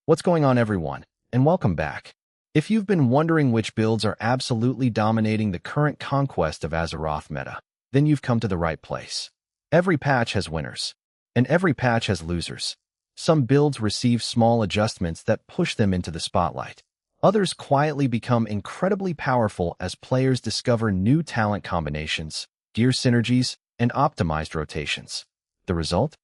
What's going on, everyone? And welcome back. If you've been wondering which builds are absolutely dominating the current Conquest of Azeroth meta, then you've come to the right place. Every patch has winners, and every patch has losers. Some builds receive small adjustments that push them into the spotlight. Others quietly become incredibly powerful as players discover new talent combinations, gear synergies, and optimized rotations. The result?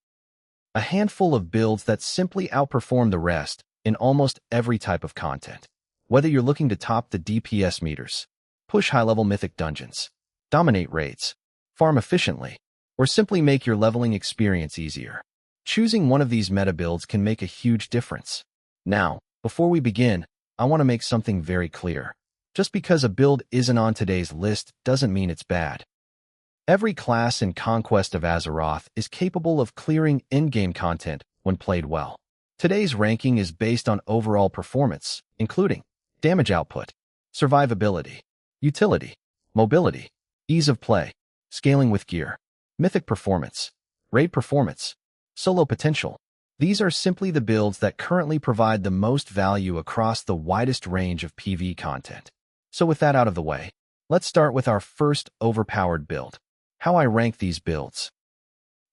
A handful of builds that simply outperform the rest in almost every type of content. Whether you're looking to top the DPS meters, push high-level Mythic Dungeons, dominate raids, farm efficiently, or simply make your leveling experience easier, choosing one of these meta builds can make a huge difference. Now, before we begin, I want to make something very clear. Just because a build isn't on today's list doesn't mean it's bad. Every class in Conquest of Azeroth is capable of clearing endgame content when played well. Today's ranking is based on overall performance, including damage output, survivability, utility, mobility, ease of play, scaling with gear, mythic performance, raid performance, solo potential. These are simply the builds that currently provide the most value across the widest range of PvE content. So with that out of the way, let's start with our first Overpowered build. How I rank these builds.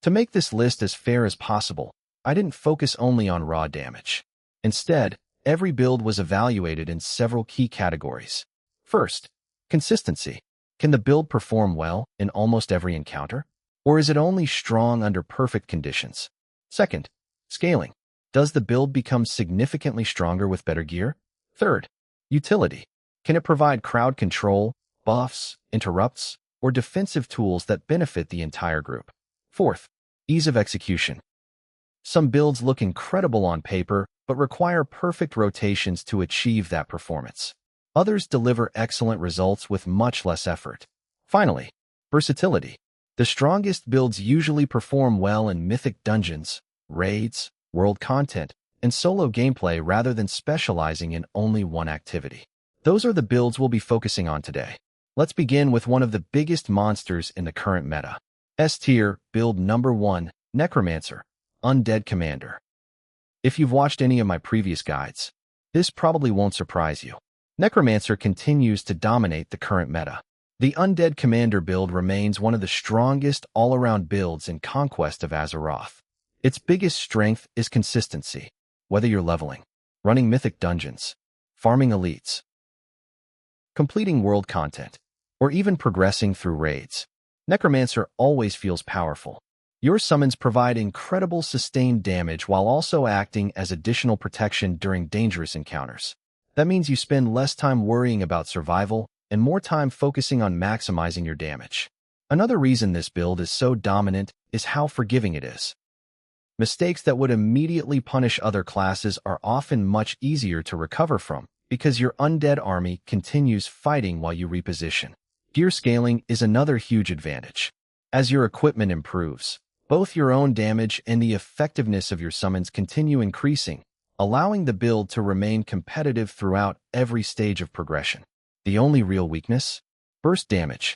To make this list as fair as possible, I didn't focus only on raw damage. Instead, every build was evaluated in several key categories. First, consistency. Can the build perform well in almost every encounter? Or is it only strong under perfect conditions? Second, scaling. Does the build become significantly stronger with better gear? Third, utility. Can it provide crowd control, buffs, interrupts, or defensive tools that benefit the entire group? Fourth, ease of execution. Some builds look incredible on paper, but require perfect rotations to achieve that performance. Others deliver excellent results with much less effort. Finally, versatility. The strongest builds usually perform well in Mythic Dungeons, raids, world content, and solo gameplay rather than specializing in only one activity. Those are the builds we'll be focusing on today. Let's begin with one of the biggest monsters in the current meta. S-tier, build number 1, Necromancer, Undead Commander. If you've watched any of my previous guides, this probably won't surprise you. Necromancer continues to dominate the current meta. The Undead Commander build remains one of the strongest all-around builds in Conquest of Azeroth. Its biggest strength is consistency. Whether you're leveling, running Mythic Dungeons, farming elites, completing world content, or even progressing through raids, Necromancer always feels powerful. Your summons provide incredible sustained damage while also acting as additional protection during dangerous encounters. That means you spend less time worrying about survival and more time focusing on maximizing your damage. Another reason this build is so dominant is how forgiving it is. Mistakes that would immediately punish other classes are often much easier to recover from because your undead army continues fighting while you reposition. Gear scaling is another huge advantage. As your equipment improves, both your own damage and the effectiveness of your summons continue increasing, allowing the build to remain competitive throughout every stage of progression. The only real weakness? Burst damage.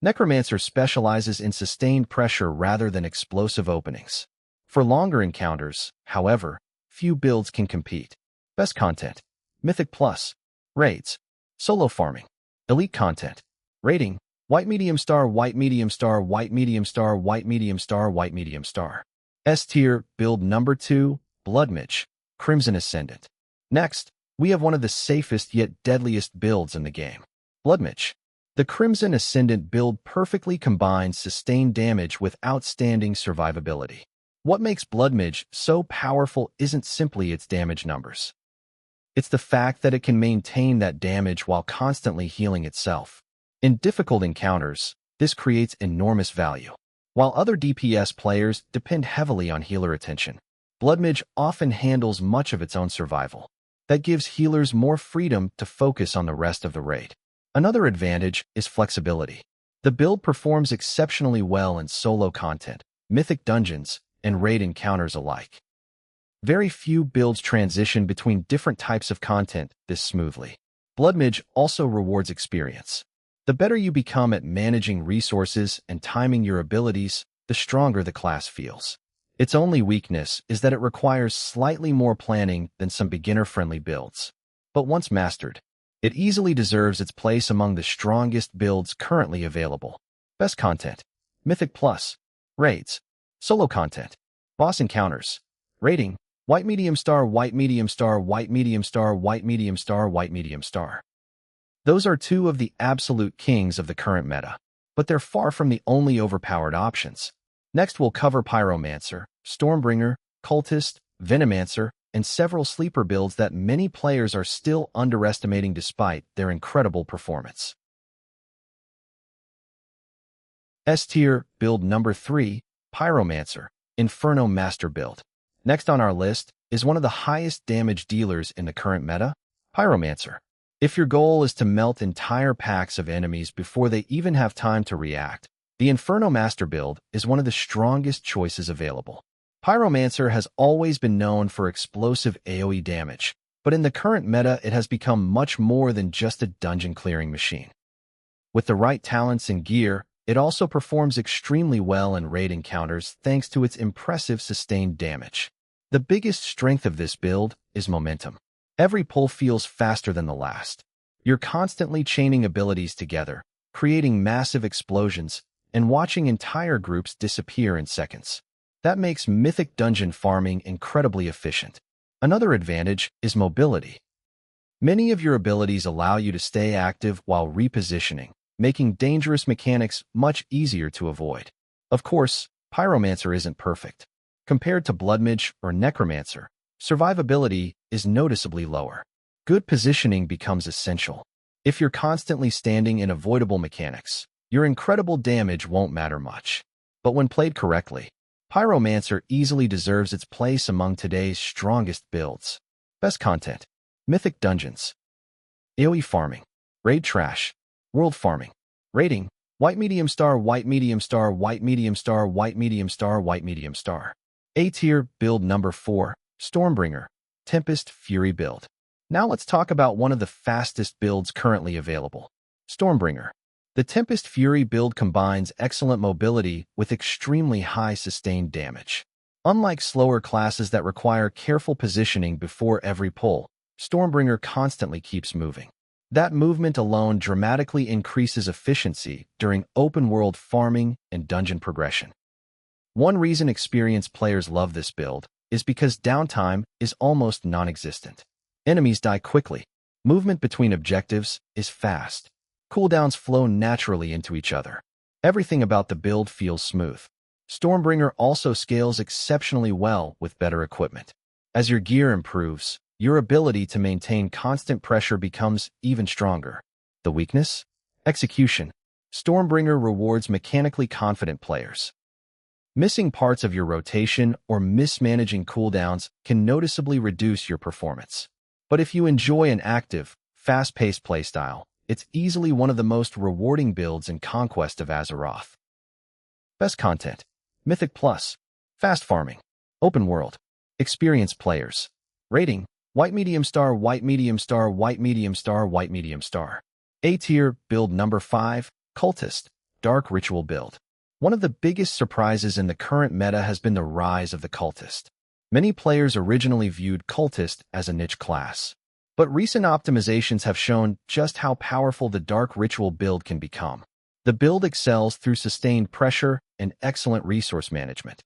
Necromancer specializes in sustained pressure rather than explosive openings. For longer encounters, however, few builds can compete. Best content: Mythic Plus, raids, solo farming, elite content, rating, white medium star, white medium star, white medium star, white medium star, white medium star. S-tier, build number 2, Blood Mage, Crimson Ascendant. Next, we have one of the safest yet deadliest builds in the game, Blood Mage. The Crimson Ascendant build perfectly combines sustained damage with outstanding survivability. What makes Blood Mage so powerful isn't simply its damage numbers. It's the fact that it can maintain that damage while constantly healing itself. In difficult encounters, this creates enormous value. While other DPS players depend heavily on healer attention, Blood Mage often handles much of its own survival. That gives healers more freedom to focus on the rest of the raid. Another advantage is flexibility. The build performs exceptionally well in solo content, Mythic Dungeons, and raid encounters alike. Very few builds transition between different types of content this smoothly. Blood Mage also rewards experience. The better you become at managing resources and timing your abilities, the stronger the class feels. Its only weakness is that it requires slightly more planning than some beginner-friendly builds. But once mastered, it easily deserves its place among the strongest builds currently available. Best content: Mythic Plus, Raids, Solo content, Boss encounters. Rating: White medium star, white medium star, white medium star, white medium star, white medium star. Those are two of the absolute kings of the current meta, but they're far from the only overpowered options. Next, we'll cover Pyromancer, Stormbringer, Cultist, Venommancer, and several sleeper builds that many players are still underestimating despite their incredible performance. S-tier build number 3, Pyromancer, Inferno Master build. Next on our list is one of the highest damage dealers in the current meta, Pyromancer. If your goal is to melt entire packs of enemies before they even have time to react, the Inferno Master build is one of the strongest choices available. Pyromancer has always been known for explosive AoE damage, but in the current meta it has become much more than just a dungeon-clearing machine. With the right talents and gear, it also performs extremely well in raid encounters thanks to its impressive sustained damage. The biggest strength of this build is momentum. Every pull feels faster than the last. You're constantly chaining abilities together, creating massive explosions, and watching entire groups disappear in seconds. That makes Mythic Dungeon farming incredibly efficient. Another advantage is mobility. Many of your abilities allow you to stay active while repositioning, making dangerous mechanics much easier to avoid. Of course, Pyromancer isn't perfect. Compared to Bloodmage or Necromancer, survivability is noticeably lower. Good positioning becomes essential. If you're constantly standing in avoidable mechanics, your incredible damage won't matter much. But when played correctly, Pyromancer easily deserves its place among today's strongest builds. Best content: Mythic Dungeons, AoE farming, raid trash, world farming. Rating: white medium star, white medium star, white medium star, white medium star, white medium star. A-tier build number 4, Stormbringer, Tempest Fury build. Now let's talk about one of the fastest builds currently available, Stormbringer. The Tempest Fury build combines excellent mobility with extremely high sustained damage. Unlike slower classes that require careful positioning before every pull, Stormbringer constantly keeps moving. That movement alone dramatically increases efficiency during open-world farming and dungeon progression. One reason experienced players love this build is because downtime is almost non-existent. Enemies die quickly. Movement between objectives is fast. Cooldowns flow naturally into each other. Everything about the build feels smooth. Stormbringer also scales exceptionally well with better equipment. As your gear improves, your ability to maintain constant pressure becomes even stronger. The weakness? Execution. Stormbringer rewards mechanically confident players. Missing parts of your rotation or mismanaging cooldowns can noticeably reduce your performance. But if you enjoy an active, fast-paced playstyle, it's easily one of the most rewarding builds in Conquest of Azeroth. Best content: Mythic Plus, fast farming, open world, experienced players. Rating: white medium star, white medium star, white medium star, white medium star. A-tier build number 5, Cultist, Dark Ritual build. One of the biggest surprises in the current meta has been the rise of the Cultist. Many players originally viewed Cultist as a niche class, but recent optimizations have shown just how powerful the Dark Ritual build can become. The build excels through sustained pressure and excellent resource management.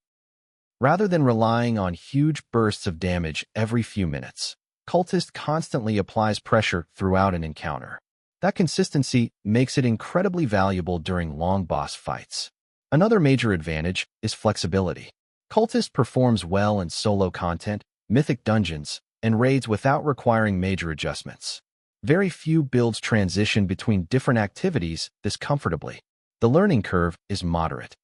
Rather than relying on huge bursts of damage every few minutes, Cultist constantly applies pressure throughout an encounter. That consistency makes it incredibly valuable during long boss fights. Another major advantage is flexibility. Cultist performs well in solo content, Mythic Dungeons, and raids without requiring major adjustments. Very few builds transition between different activities this comfortably. The learning curve is moderate.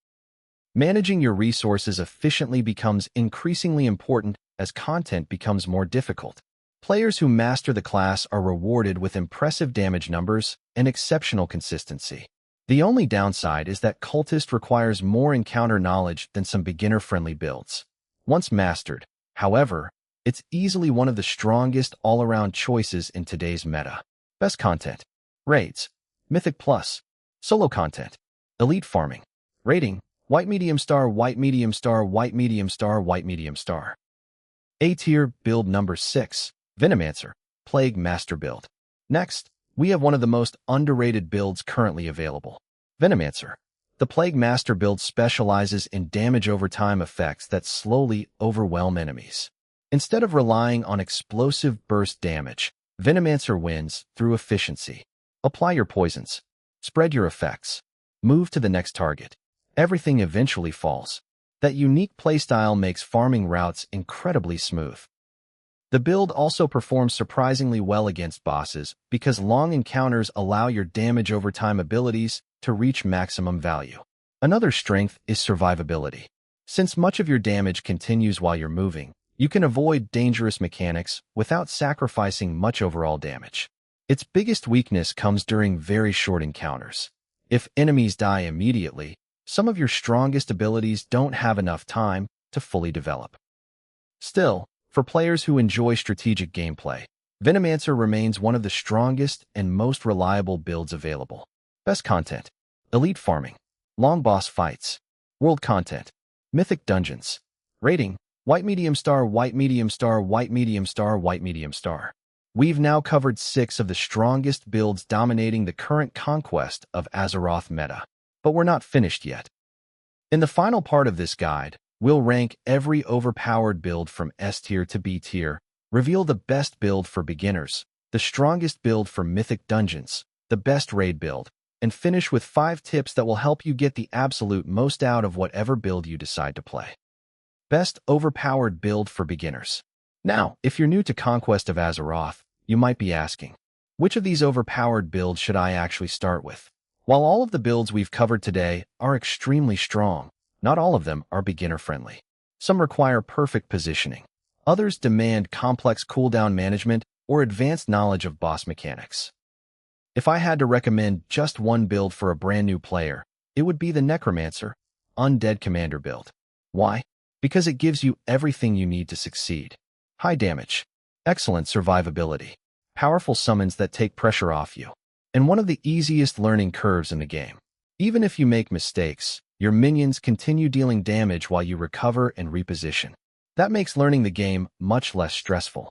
Managing your resources efficiently becomes increasingly important as content becomes more difficult. Players who master the class are rewarded with impressive damage numbers and exceptional consistency. The only downside is that Cultist requires more encounter knowledge than some beginner-friendly builds. Once mastered, however, it's easily one of the strongest all-around choices in today's meta. Best content: raids, Mythic Plus, solo content, elite farming. Rating: White medium star, white medium star, white medium star, white medium star. A tier build number 6, Venommancer, Plague Master build. Next, we have one of the most underrated builds currently available, Venommancer. The Plague Master build specializes in damage over time effects that slowly overwhelm enemies. Instead of relying on explosive burst damage, Venommancer wins through efficiency. Apply your poisons, spread your effects, move to the next target. Everything eventually falls. That unique playstyle makes farming routes incredibly smooth. The build also performs surprisingly well against bosses because long encounters allow your damage over time abilities to reach maximum value. Another strength is survivability. Since much of your damage continues while you're moving, you can avoid dangerous mechanics without sacrificing much overall damage. Its biggest weakness comes during very short encounters. If enemies die immediately, some of your strongest abilities don't have enough time to fully develop. Still, for players who enjoy strategic gameplay, Venommancer remains one of the strongest and most reliable builds available. Best content: elite farming, long boss fights, world content, Mythic Dungeons. Rating: white medium star, white medium star, white medium star, white medium star. We've now covered 6 of the strongest builds dominating the current Conquest of Azeroth meta. But we're not finished yet. In the final part of this guide, we'll rank every overpowered build from S tier to B tier, reveal the best build for beginners, the strongest build for Mythic Dungeons, the best raid build, and finish with 5 tips that will help you get the absolute most out of whatever build you decide to play. Best overpowered build for beginners. Now, if you're new to Conquest of Azeroth, you might be asking, which of these overpowered builds should I actually start with? While all of the builds we've covered today are extremely strong, not all of them are beginner-friendly. Some require perfect positioning. Others demand complex cooldown management or advanced knowledge of boss mechanics. If I had to recommend just one build for a brand new player, it would be the Necromancer, Undead Commander build. Why? Because it gives you everything you need to succeed. High damage, excellent survivability, powerful summons that take pressure off you, and one of the easiest learning curves in the game. Even if you make mistakes, your minions continue dealing damage while you recover and reposition. That makes learning the game much less stressful.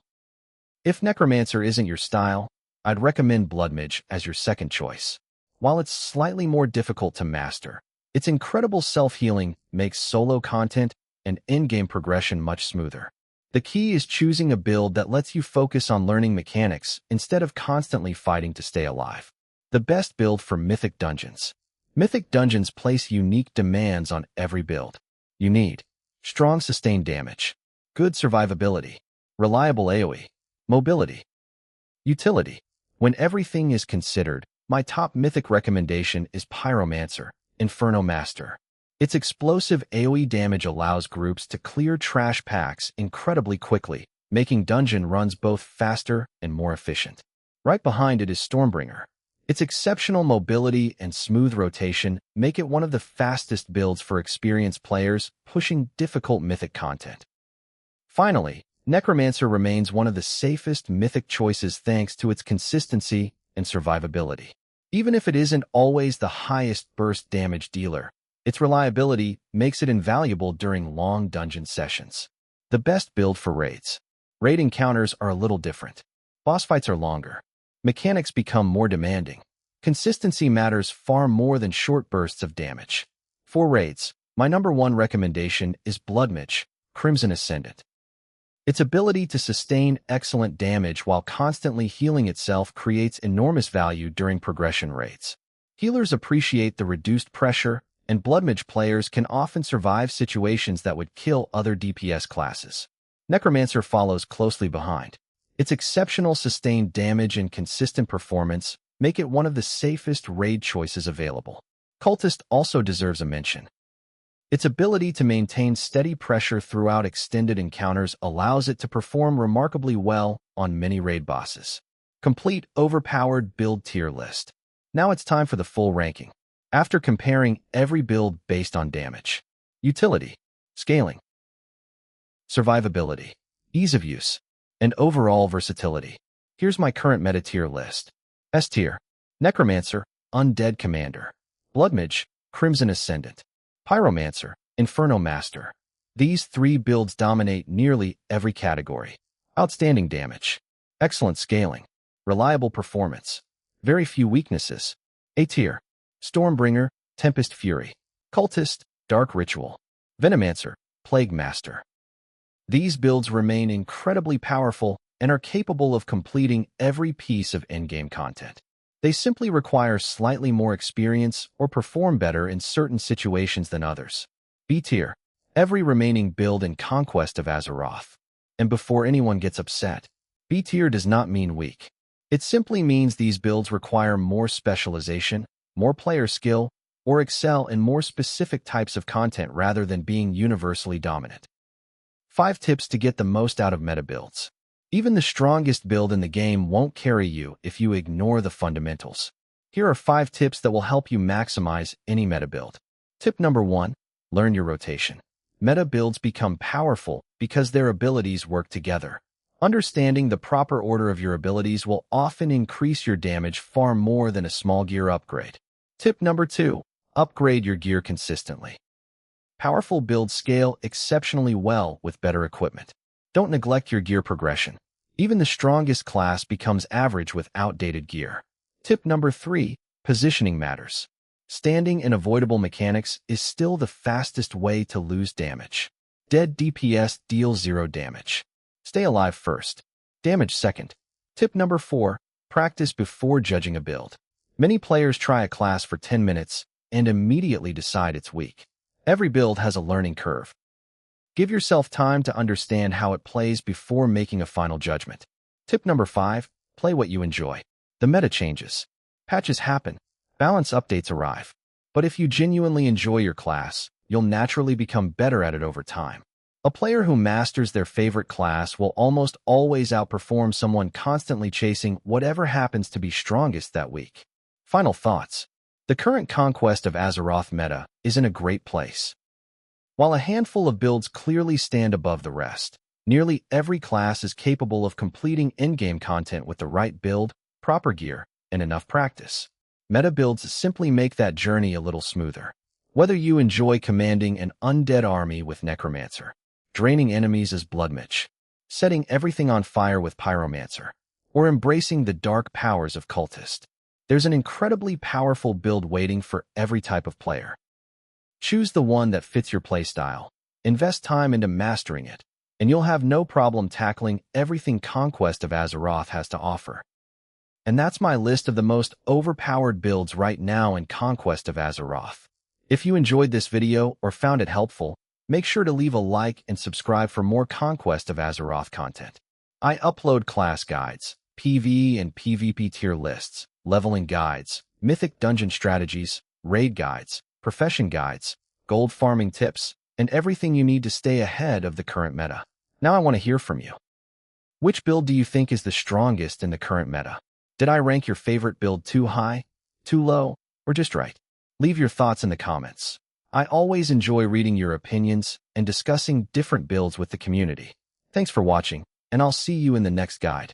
If Necromancer isn't your style, I'd recommend Bloodmage as your second choice. While it's slightly more difficult to master, its incredible self-healing makes solo content and endgame progression much smoother. The key is choosing a build that lets you focus on learning mechanics instead of constantly fighting to stay alive. The best build for Mythic Dungeons. Mythic Dungeons place unique demands on every build. You need strong sustained damage, good survivability, reliable AoE, mobility, utility. When everything is considered, my top Mythic recommendation is Pyromancer, Inferno Master. Its explosive AoE damage allows groups to clear trash packs incredibly quickly, making dungeon runs both faster and more efficient. Right behind it is Stormbringer. Its exceptional mobility and smooth rotation make it one of the fastest builds for experienced players pushing difficult Mythic content. Finally, Necromancer remains one of the safest Mythic choices thanks to its consistency and survivability. Even if it isn't always the highest burst damage dealer, its reliability makes it invaluable during long dungeon sessions. The best build for raids. Raid encounters are a little different. Boss fights are longer. Mechanics become more demanding. Consistency matters far more than short bursts of damage. For raids, my number 1 recommendation is Bloodmage, Crimson Ascendant. Its ability to sustain excellent damage while constantly healing itself creates enormous value during progression raids. Healers appreciate the reduced pressure, and Bloodmage players can often survive situations that would kill other DPS classes. Necromancer follows closely behind. Its exceptional sustained damage and consistent performance make it one of the safest raid choices available. Cultist also deserves a mention. Its ability to maintain steady pressure throughout extended encounters allows it to perform remarkably well on many raid bosses. Complete overpowered build tier list. Now it's time for the full ranking. After comparing every build based on damage, utility, scaling, survivability, ease of use, and overall versatility, here's my current meta tier list. S tier: Necromancer, Undead Commander; Bloodmage, Crimson Ascendant; Pyromancer, Inferno Master. These three builds dominate nearly every category. Outstanding damage, excellent scaling, reliable performance, very few weaknesses. A tier: Stormbringer, Tempest Fury, Cultist, Dark Ritual, Venommancer, Plague Master. These builds remain incredibly powerful and are capable of completing every piece of endgame content. They simply require slightly more experience or perform better in certain situations than others. B tier: every remaining build in Conquest of Azeroth. And before anyone gets upset, B tier does not mean weak. It simply means these builds require more specialization, more player skill, or excel in more specific types of content rather than being universally dominant. 5 tips to get the most out of meta builds. Even the strongest build in the game won't carry you if you ignore the fundamentals. Here are 5 tips that will help you maximize any meta build. Tip number 1. Learn your rotation. Meta builds become powerful because their abilities work together. Understanding the proper order of your abilities will often increase your damage far more than a small gear upgrade. Tip number 2. Upgrade your gear consistently. Powerful builds scale exceptionally well with better equipment. Don't neglect your gear progression. Even the strongest class becomes average with outdated gear. Tip number 3. Positioning matters. Standing in avoidable mechanics is still the fastest way to lose damage. Dead DPS deals 0 damage. Stay alive first, damage second. Tip number 4. Practice before judging a build. Many players try a class for 10 minutes and immediately decide it's weak. Every build has a learning curve. Give yourself time to understand how it plays before making a final judgment. Tip number 5. Play what you enjoy. The meta changes. Patches happen. Balance updates arrive. But if you genuinely enjoy your class, you'll naturally become better at it over time. A player who masters their favorite class will almost always outperform someone constantly chasing whatever happens to be strongest that week. Final thoughts. The current Conquest of Azeroth meta is in a great place. While a handful of builds clearly stand above the rest, nearly every class is capable of completing endgame content with the right build, proper gear, and enough practice. Meta builds simply make that journey a little smoother. Whether you enjoy commanding an undead army with Necromancer, draining enemies as Blood Mage, setting everything on fire with Pyromancer, or embracing the dark powers of Cultist, there's an incredibly powerful build waiting for every type of player. Choose the one that fits your playstyle, invest time into mastering it, and you'll have no problem tackling everything Conquest of Azeroth has to offer. And that's my list of the most overpowered builds right now in Conquest of Azeroth. If you enjoyed this video or found it helpful, make sure to leave a like and subscribe for more Conquest of Azeroth content. I upload class guides, PvE and PvP tier lists, leveling guides, Mythic Dungeon strategies, raid guides, profession guides, gold farming tips, and everything you need to stay ahead of the current meta. Now I want to hear from you. Which build do you think is the strongest in the current meta? Did I rank your favorite build too high, too low, or just right? Leave your thoughts in the comments. I always enjoy reading your opinions and discussing different builds with the community. Thanks for watching, and I'll see you in the next guide.